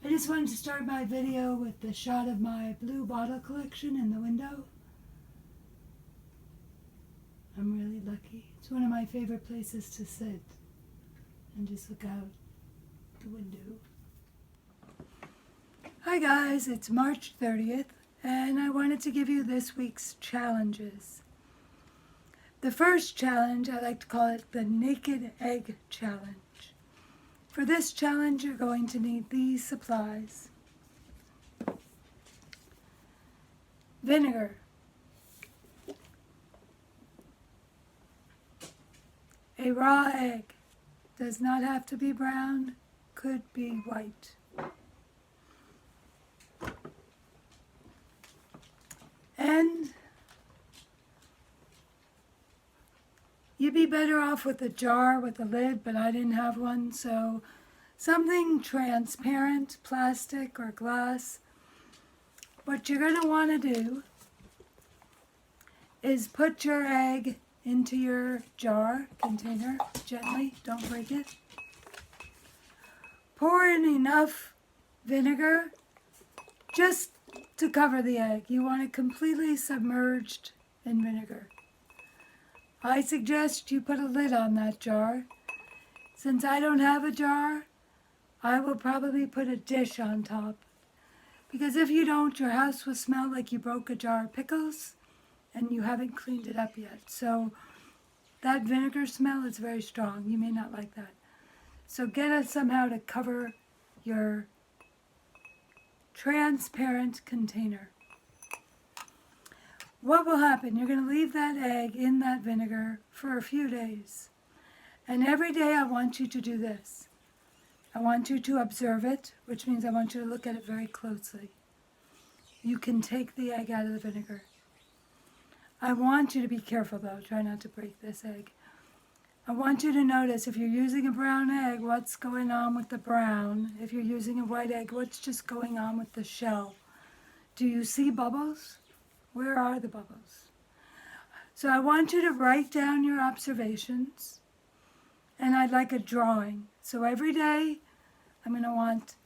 I just wanted to start my video with the shot of my blue bottle collection in the window. I'm really lucky. It's one of my favorite places to sit and just look out the window. Hi guys, it's March 30th and I wanted to give you this week's challenges. The first challenge, I like to call it the Naked Egg Challenge. For this challenge, you're going to need these supplies. Vinegar. A raw egg. Does not have to be brown, could be white. And you'd be better off with a jar with a lid, but I didn't have one, so something transparent, plastic or glass. What you're going to want to do is put your egg into your jar container gently, don't break it. Pour in enough vinegar just to cover the egg. You want it completely submerged in vinegar. I suggest you put a lid on that jar. Since I don't have a jar, I will probably put a dish on top. Because if you don't, your house will smell like you broke a jar of pickles and you haven't cleaned it up yet. So that vinegar smell is very strong. You may not like that. So get it somehow to cover your transparent container. What will happen? You're going to leave that egg in that vinegar for a few days. And every day I want you to do this. I want you to observe it, which means I want you to look at it very closely. You can take the egg out of the vinegar. I want you to be careful though, try not to break this egg. I want you to notice if you're using a brown egg, what's going on with the brown. If you're using a white egg, what's just going on with the shell. Do you see bubbles? Where are the bubbles? So I want you to write down your observations, and I'd like a drawing. So every day I'm going to want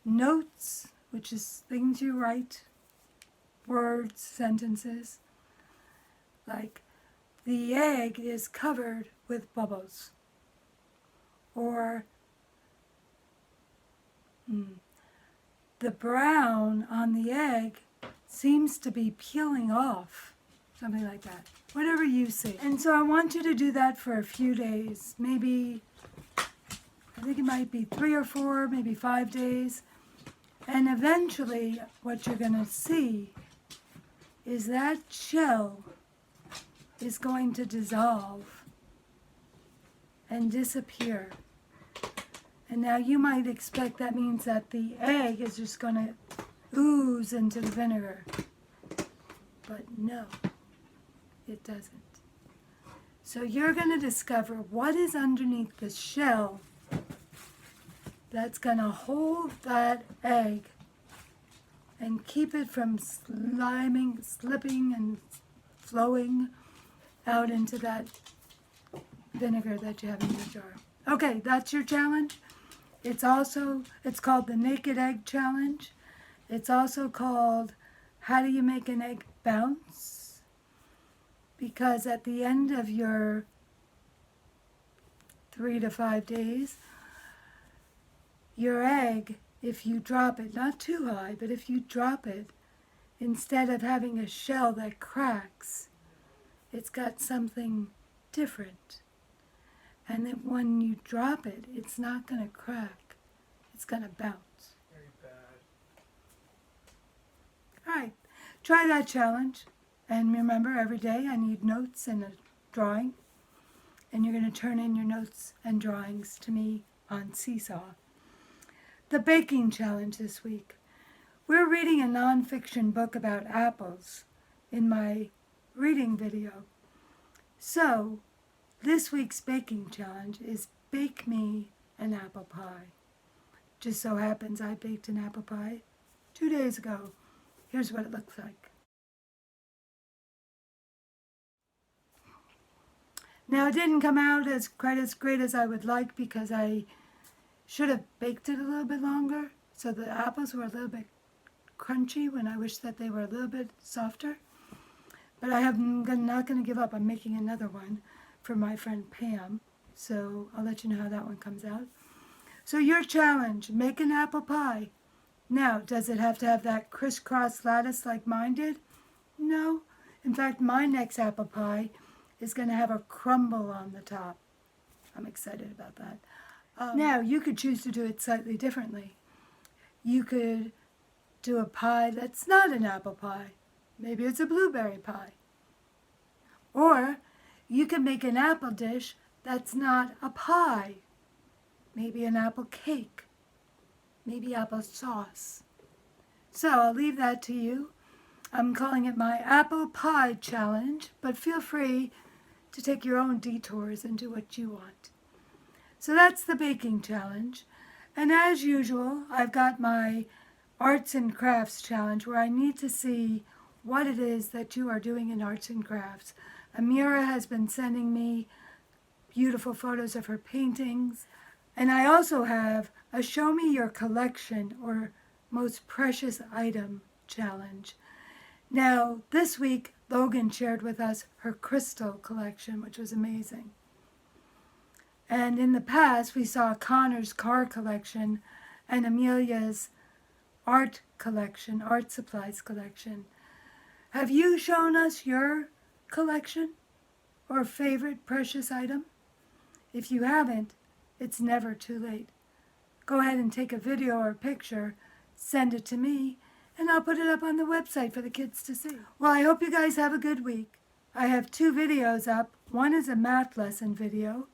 notes, which is things you write, words, sentences, like the egg is covered with bubbles, or the brown on the egg seems to be peeling off, something like that, whatever you see. And so I want you to do that for a few days, maybe, I think it might be 3 or 4, maybe 5 days. And eventually what you're going to see is that shell is going to dissolve and disappear. And now you might expect that means that the egg is just going to ooze into the vinegar. But no, it doesn't. So you're going to discover what is underneath the shell that's going to hold that egg and keep it from slipping and flowing out into that vinegar that you have in your jar. Okay, that's your challenge. It's called the Naked Egg Challenge. It's also called How Do You Make an Egg Bounce? Because at the end of your 3 to 5 days, your egg, if you drop it, not too high, but if you drop it, instead of having a shell that cracks, it's got something different. And then when you drop it, it's not going to crack. It's going to bounce. Very bad. All right, try that challenge. And remember, every day I need notes and a drawing. And you're going to turn in your notes and drawings to me on Seesaw. The baking challenge this week. We're reading a nonfiction book about apples in my reading video. So, this week's baking challenge is bake me an apple pie. Just so happens I baked an apple pie 2 days ago. Here's what it looks like. Now, it didn't come out quite as great as I would like because I should have baked it a little bit longer. So the apples were a little bit crunchy when I wish that they were a little bit softer. But I'm not going to give up. I'm making another one for my friend Pam. So I'll let you know how that one comes out. So your challenge, make an apple pie. Now, does it have to have that crisscross lattice like mine did? No. In fact, my next apple pie is going to have a crumble on the top. I'm excited about that. Now, you could choose to do it slightly differently. You could do a pie that's not an apple pie. Maybe it's a blueberry pie. Or you can make an apple dish that's not a pie. Maybe an apple cake. Maybe apple sauce. So I'll leave that to you. I'm calling it my apple pie challenge, but feel free to take your own detours and do what you want. So that's the baking challenge. And as usual, I've got my arts and crafts challenge where I need to see what it is that you are doing in arts and crafts. Amira has been sending me beautiful photos of her paintings. And I also have a show me your collection or most precious item challenge. Now, this week, Logan shared with us her crystal collection, which was amazing. And in the past, we saw Connor's car collection and Amelia's art collection, art supplies collection. Have you shown us your collection or favorite precious item? If you haven't, it's never too late. Go ahead and take a video or a picture, send it to me, and I'll put it up on the website for the kids to see. Well, I hope you guys have a good week. I have 2 videos up. One is a math lesson video,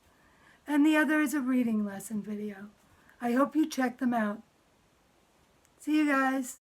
and the other is a reading lesson video. I hope you check them out. See you guys.